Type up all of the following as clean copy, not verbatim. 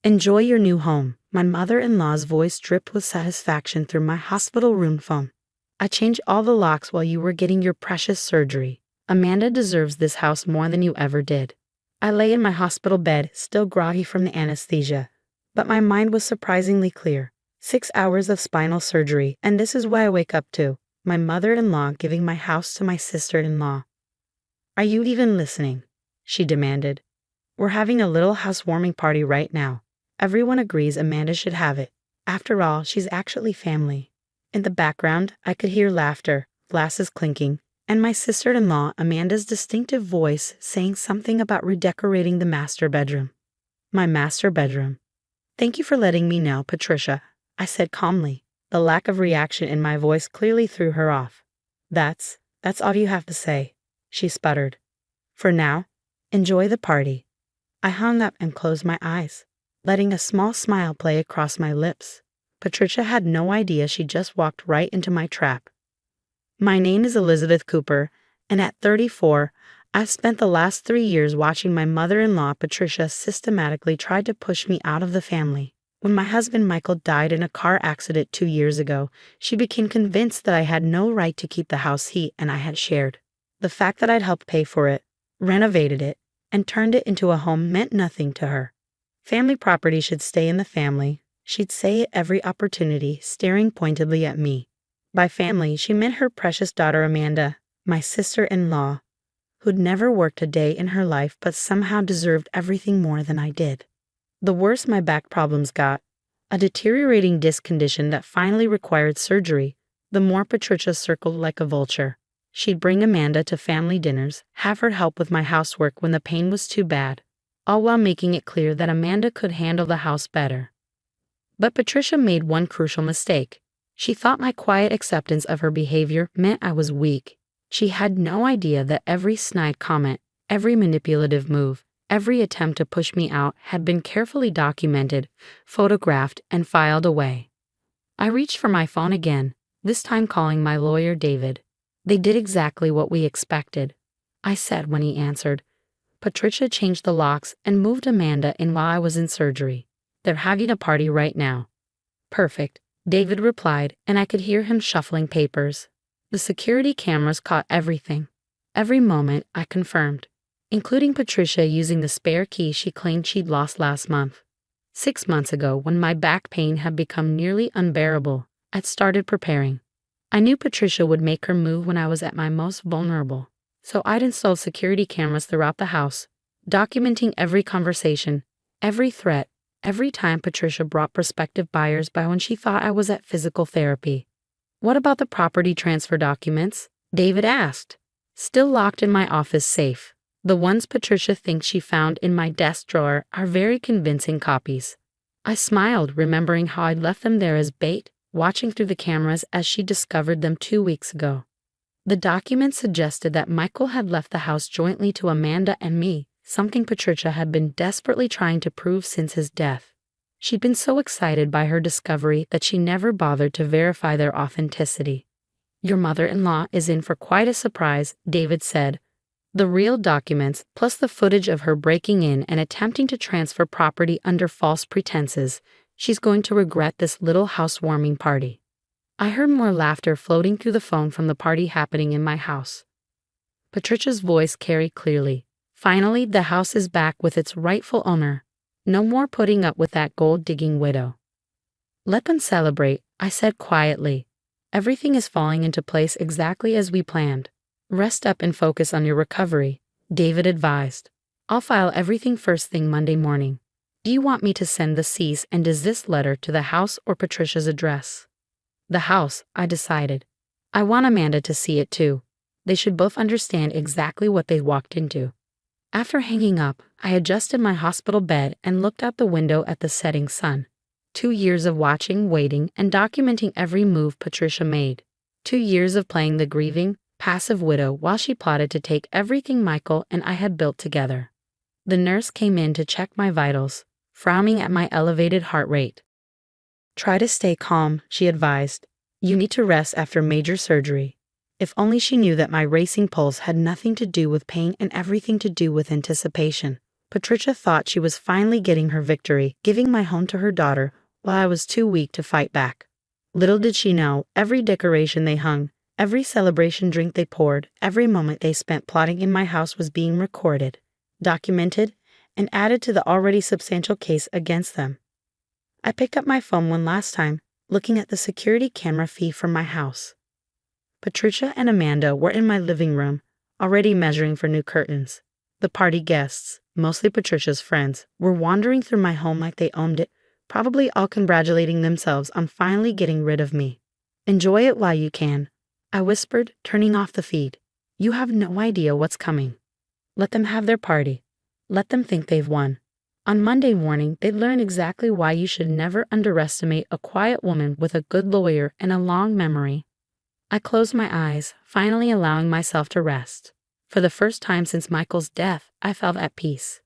Enjoy your new home. My mother-in-law's voice dripped with satisfaction through my hospital room phone. I changed all the locks while you were getting your precious surgery. Amanda deserves this house more than you ever did. I lay in my hospital bed, still groggy from the anesthesia. But my mind was surprisingly clear. 6 hours of spinal surgery, and this is what I wake up to. My mother-in-law giving my house to my sister-in-law. Are you even listening? She demanded. We're having a little housewarming party right now. Everyone agrees Amanda should have it. After all, she's actually family. In the background, I could hear laughter, glasses clinking, and my sister-in-law Amanda's distinctive voice saying something about redecorating the master bedroom. My master bedroom. Thank you for letting me know, Patricia, I said calmly. The lack of reaction in my voice clearly threw her off. That's all you have to say, she sputtered. For now, enjoy the party. I hung up and closed my eyes, letting a small smile play across my lips. Patricia had no idea she just walked right into my trap. My name is Elizabeth Cooper, and at 34, I've spent the last 3 years watching my mother-in-law Patricia systematically try to push me out of the family. When my husband Michael died in a car accident 2 years ago, she became convinced that I had no right to keep the house he and I had shared. The fact that I'd helped pay for it, renovated it, and turned it into a home meant nothing to her. Family property should stay in the family, she'd say at every opportunity, staring pointedly at me. By family, she meant her precious daughter Amanda, my sister-in-law, who'd never worked a day in her life but somehow deserved everything more than I did. The worse my back problems got, a deteriorating disc condition that finally required surgery, the more Patricia circled like a vulture. She'd bring Amanda to family dinners, have her help with my housework when the pain was too bad, all while making it clear that Amanda could handle the house better. But Patricia made one crucial mistake. She thought my quiet acceptance of her behavior meant I was weak. She had no idea that every snide comment, every manipulative move, every attempt to push me out had been carefully documented, photographed, and filed away. I reached for my phone again, this time calling my lawyer David. They did exactly what we expected, I said when he answered. Patricia changed the locks and moved Amanda in while I was in surgery. They're having a party right now. Perfect, David replied, and I could hear him shuffling papers. The security cameras caught everything. Every moment, I confirmed, including Patricia using the spare key she claimed she'd lost last month. 6 months ago, when my back pain had become nearly unbearable, I'd started preparing. I knew Patricia would make her move when I was at my most vulnerable, so I'd installed security cameras throughout the house, documenting every conversation, every threat, every time Patricia brought prospective buyers by when she thought I was at physical therapy. What about the property transfer documents? David asked. Still locked in my office safe. The ones Patricia thinks she found in my desk drawer are very convincing copies. I smiled, remembering how I'd left them there as bait, watching through the cameras as she discovered them 2 weeks ago. The documents suggested that Michael had left the house jointly to Amanda and me, something Patricia had been desperately trying to prove since his death. She'd been so excited by her discovery that she never bothered to verify their authenticity. Your mother-in-law is in for quite a surprise, David said. The real documents, plus the footage of her breaking in and attempting to transfer property under false pretenses. She's going to regret this little housewarming party. I heard more laughter floating through the phone from the party happening in my house. Patricia's voice carried clearly. Finally, the house is back with its rightful owner. No more putting up with that gold-digging widow. Let them celebrate, I said quietly. Everything is falling into place exactly as we planned. Rest up and focus on your recovery, David advised. I'll file everything first thing Monday morning. Do you want me to send the cease and desist letter to the house or Patricia's address? The house, I decided. I want Amanda to see it too. They should both understand exactly what they walked into. After hanging up, I adjusted my hospital bed and looked out the window at the setting sun. 2 years of watching, waiting, and documenting every move Patricia made. 2 years of playing the grieving, passive widow while she plotted to take everything Michael and I had built together. The nurse came in to check my vitals, frowning at my elevated heart rate. Try to stay calm, she advised. You need to rest after major surgery. If only she knew that my racing pulse had nothing to do with pain and everything to do with anticipation. Patricia thought she was finally getting her victory, giving my home to her daughter, while I was too weak to fight back. Little did she know, every decoration they hung, every celebration drink they poured, every moment they spent plotting in my house was being recorded, documented, and added to the already substantial case against them. I picked up my phone one last time, looking at the security camera feed from my house. Patricia and Amanda were in my living room, already measuring for new curtains. The party guests, mostly Patricia's friends, were wandering through my home like they owned it, probably all congratulating themselves on finally getting rid of me. "Enjoy it while you can," I whispered, turning off the feed. "You have no idea what's coming. Let them have their party. Let them think they've won. On Monday morning, they'd learn exactly why you should never underestimate a quiet woman with a good lawyer and a long memory." I closed my eyes, finally allowing myself to rest. For the first time since Michael's death, I felt at peace.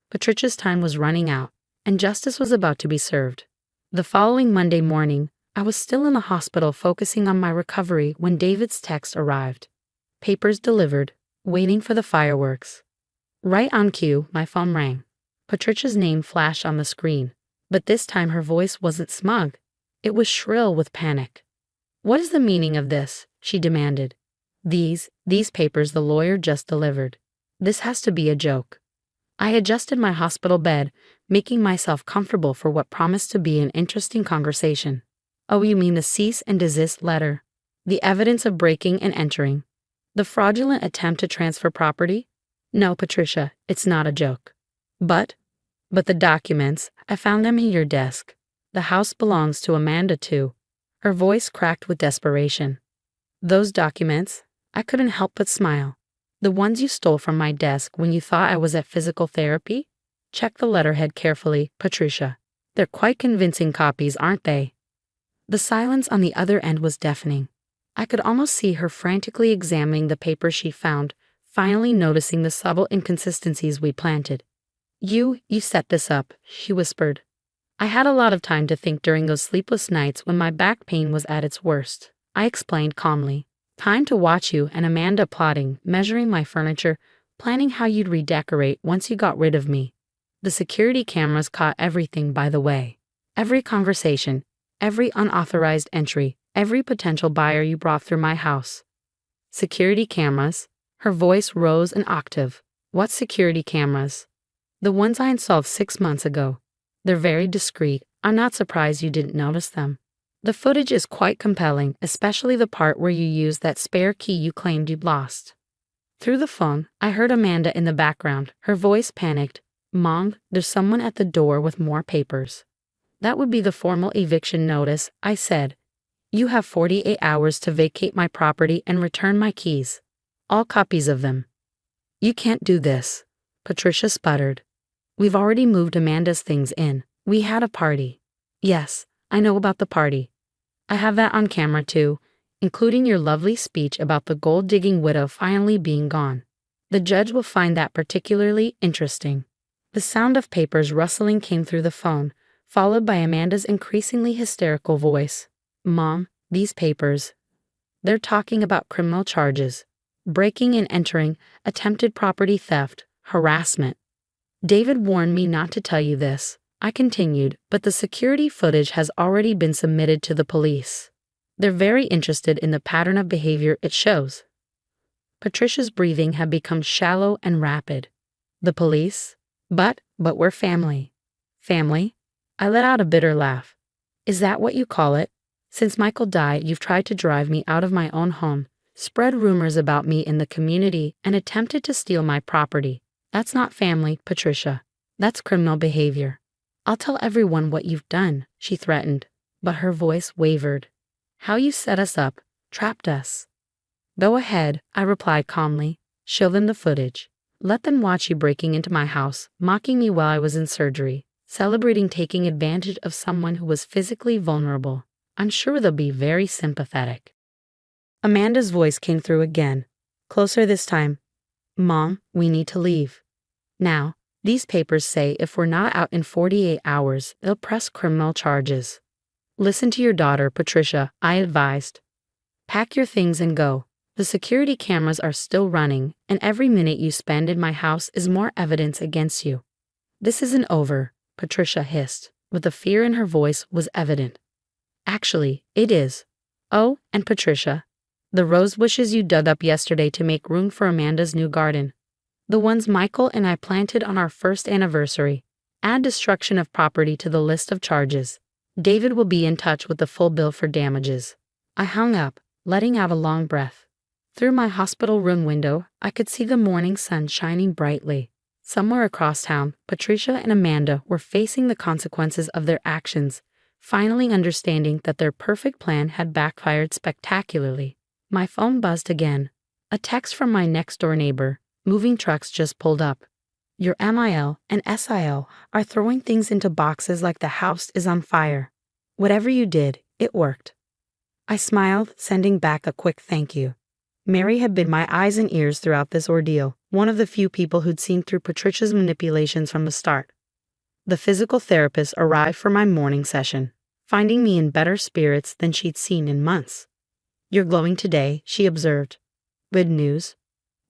Patricia's time was running out, and justice was about to be served. The following Monday morning, I was still in the hospital focusing on my recovery when David's text arrived. Papers delivered, waiting for the fireworks. Right on cue, my phone rang. Patricia's name flashed on the screen, but this time her voice wasn't smug. It was shrill with panic. "What is the meaning of this?" she demanded. These papers the lawyer just delivered. This has to be a joke." I adjusted my hospital bed, making myself comfortable for what promised to be an interesting conversation. "Oh, you mean the cease and desist letter? The evidence of breaking and entering? The fraudulent attempt to transfer property? No, Patricia, it's not a joke. But the documents, I found them in your desk. The house belongs to Amanda too." Her voice cracked with desperation. "Those documents?" I couldn't help but smile. "The ones you stole from my desk when you thought I was at physical therapy? Check the letterhead carefully, Patricia. They're quite convincing copies, aren't they?" The silence on the other end was deafening. I could almost see her frantically examining the papers she found, finally noticing the subtle inconsistencies we planted. You set this up," she whispered. "I had a lot of time to think during those sleepless nights when my back pain was at its worst," I explained calmly. "Time to watch you and Amanda plotting, measuring my furniture, planning how you'd redecorate once you got rid of me. The security cameras caught everything, by the way. Every conversation, every unauthorized entry, every potential buyer you brought through my house." "Security cameras?" Her voice rose an octave. "What security cameras?" "The ones I installed 6 months ago. They're very discreet. I'm not surprised you didn't notice them. The footage is quite compelling, especially the part where you used that spare key you claimed you'd lost." Through the phone, I heard Amanda in the background, her voice panicked. "Mom, there's someone at the door with more papers." "That would be the formal eviction notice," I said. "You have 48 hours to vacate my property and return my keys. All copies of them." "You can't do this," Patricia sputtered. "We've already moved Amanda's things in. We had a party." "Yes, I know about the party. I have that on camera too, including your lovely speech about the gold-digging widow finally being gone. The judge will find that particularly interesting." The sound of papers rustling came through the phone, followed by Amanda's increasingly hysterical voice. "Mom, these papers. They're talking about criminal charges. Breaking and entering, attempted property theft, harassment. David warned me not to tell you this," I continued, "but the security footage has already been submitted to the police. They're very interested in the pattern of behavior it shows." Patricia's breathing had become shallow and rapid. "The police? But we're family." "Family?" I let out a bitter laugh. "Is that what you call it? Since Michael died, you've tried to drive me out of my own home, spread rumors about me in the community, and attempted to steal my property. That's not family, Patricia. That's criminal behavior. I'll tell everyone what you've done," she threatened, but her voice wavered. "How you set us up, trapped us." "Go ahead," I replied calmly. "Show them the footage. Let them watch you breaking into my house, mocking me while I was in surgery, celebrating taking advantage of someone who was physically vulnerable. I'm sure they'll be very sympathetic." Amanda's voice came through again, closer this time. "Mom, we need to leave. Now, these papers say if we're not out in 48 hours, they'll press criminal charges." "Listen to your daughter, Patricia," I advised. "Pack your things and go. The security cameras are still running, and every minute you spend in my house is more evidence against you. This isn't over, Patricia hissed, but the fear in her voice was evident. Actually, it is. Oh, and Patricia, the rose bushes you dug up yesterday to make room for Amanda's new garden. The ones Michael and I planted on our first anniversary. Add destruction of property to the list of charges. David will be in touch with the full bill for damages. I hung up, letting out a long breath. Through my hospital room window, I could see the morning sun shining brightly. Somewhere across town, Patricia and Amanda were facing the consequences of their actions, finally understanding that their perfect plan had backfired spectacularly. My phone buzzed again. A text from my next-door neighbor. Moving trucks just pulled up. Your MIL and SIL are throwing things into boxes like the house is on fire. Whatever you did, it worked. I smiled, sending back a quick thank you. Mary had been my eyes and ears throughout this ordeal, one of the few people who'd seen through Patricia's manipulations from the start. The physical therapist arrived for my morning session, finding me in better spirits than she'd seen in months. You're glowing today, she observed. Good news?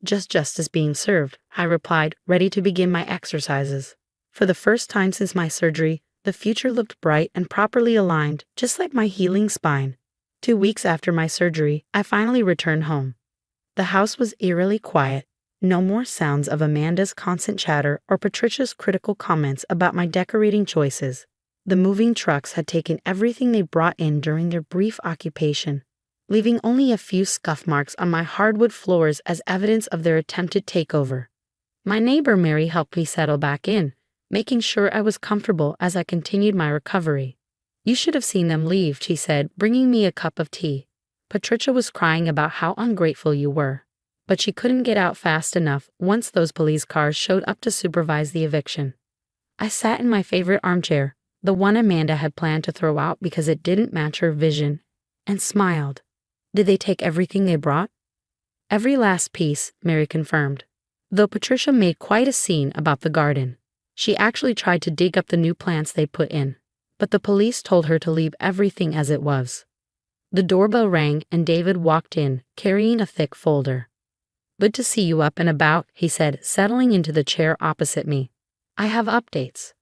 Just justice being served, I replied, ready to begin my exercises. For the first time since my surgery, the future looked bright and properly aligned, just like my healing spine. 2 weeks after my surgery, I finally returned home. The house was eerily quiet. No more sounds of Amanda's constant chatter or Patricia's critical comments about my decorating choices. The moving trucks had taken everything they brought in during their brief occupation, leaving only a few scuff marks on my hardwood floors as evidence of their attempted takeover. My neighbor Mary helped me settle back in, making sure I was comfortable as I continued my recovery. You should have seen them leave, she said, bringing me a cup of tea. Patricia was crying about how ungrateful you were. But she couldn't get out fast enough once those police cars showed up to supervise the eviction. I sat in my favorite armchair, the one Amanda had planned to throw out because it didn't match her vision, and smiled. Did they take everything they brought? Every last piece, Mary confirmed. Though Patricia made quite a scene about the garden. She actually tried to dig up the new plants they put in, but the police told her to leave everything as it was. The doorbell rang and David walked in, carrying a thick folder. Good to see you up and about, he said, settling into the chair opposite me. I have updates.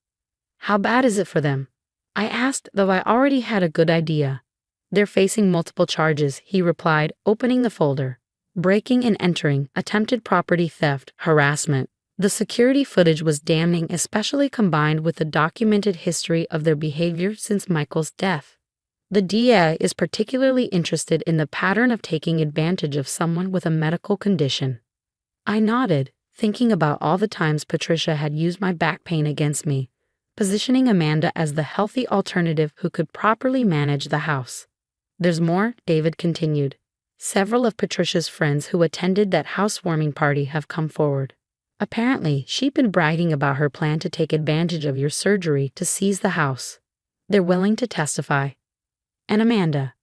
How bad is it for them? I asked, though I already had a good idea. They're facing multiple charges, he replied, opening the folder. Breaking and entering, attempted property theft, harassment. The security footage was damning, especially combined with the documented history of their behavior since Michael's death. The DA is particularly interested in the pattern of taking advantage of someone with a medical condition. I nodded, thinking about all the times Patricia had used my back pain against me, positioning Amanda as the healthy alternative who could properly manage the house. There's more, David continued. Several of Patricia's friends who attended that housewarming party have come forward. Apparently, she'd been bragging about her plan to take advantage of your surgery to seize the house. They're willing to testify. And Amanda,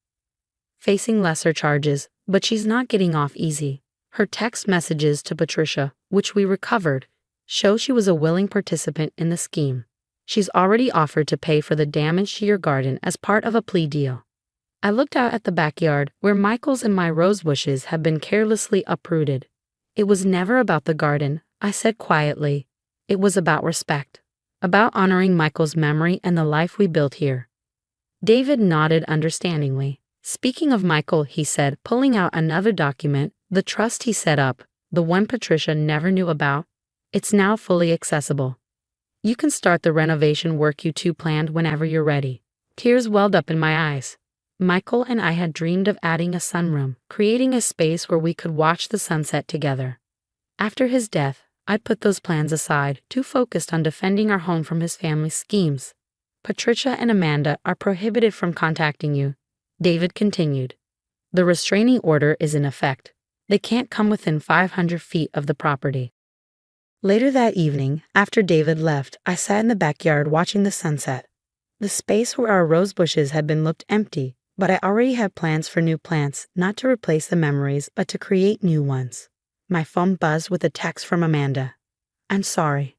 facing lesser charges, but she's not getting off easy. Her text messages to Patricia, which we recovered, show she was a willing participant in the scheme. She's already offered to pay for the damage to your garden as part of a plea deal. I looked out at the backyard where Michael's and my rose bushes had been carelessly uprooted. It was never about the garden, I said quietly. It was about respect, about honoring Michael's memory and the life we built here. David nodded understandingly. Speaking of Michael, he said, pulling out another document, the trust he set up, the one Patricia never knew about, it's now fully accessible. You can start the renovation work you two planned whenever you're ready. Tears welled up in my eyes. Michael and I had dreamed of adding a sunroom, creating a space where we could watch the sunset together. After his death, I'd put those plans aside, too focused on defending our home from his family's schemes. Patricia and Amanda are prohibited from contacting you, David continued. The restraining order is in effect. They can't come within 500 feet of the property. Later that evening, after David left, I sat in the backyard watching the sunset. The space where our rose bushes had been looked empty, but I already had plans for new plants, not to replace the memories, but to create new ones. My phone buzzed with a text from Amanda. I'm sorry.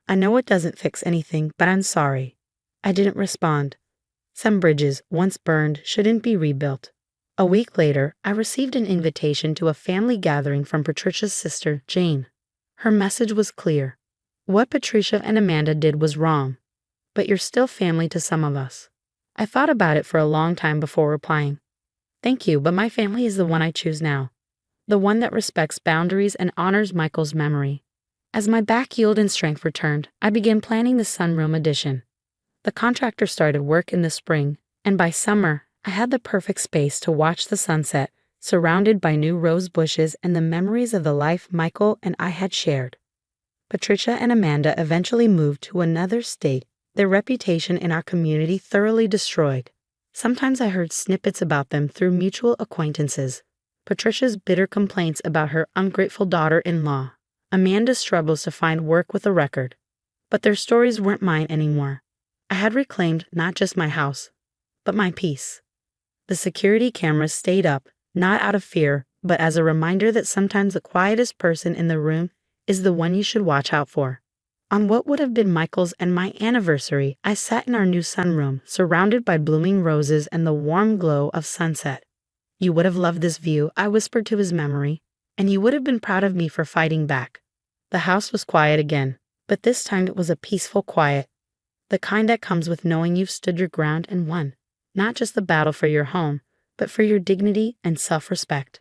I know it doesn't fix anything, but I'm sorry. I didn't respond. Some bridges, once burned, shouldn't be rebuilt. A week later, I received an invitation to a family gathering from Patricia's sister, Jane. Her message was clear. What Patricia and Amanda did was wrong, but you're still family to some of us. I thought about it for a long time before replying. Thank you, but my family is the one I choose now. The one that respects boundaries and honors Michael's memory. As my back healed and strength returned, I began planning the sunroom addition. The contractor started work in the spring, and by summer, I had the perfect space to watch the sunset, surrounded by new rose bushes and the memories of the life Michael and I had shared. Patricia and Amanda eventually moved to another state, their reputation in our community thoroughly destroyed. Sometimes I heard snippets about them through mutual acquaintances. Patricia's bitter complaints about her ungrateful daughter-in-law. Amanda's struggles to find work with a record. But their stories weren't mine anymore. I had reclaimed not just my house, but my peace. The security cameras stayed up, not out of fear, but as a reminder that sometimes the quietest person in the room is the one you should watch out for. On what would have been Michael's and my anniversary, I sat in our new sunroom, surrounded by blooming roses and the warm glow of sunset. You would have loved this view, I whispered to his memory, and you would have been proud of me for fighting back. The house was quiet again, but this time it was a peaceful quiet, the kind that comes with knowing you've stood your ground and won, not just the battle for your home, but for your dignity and self-respect.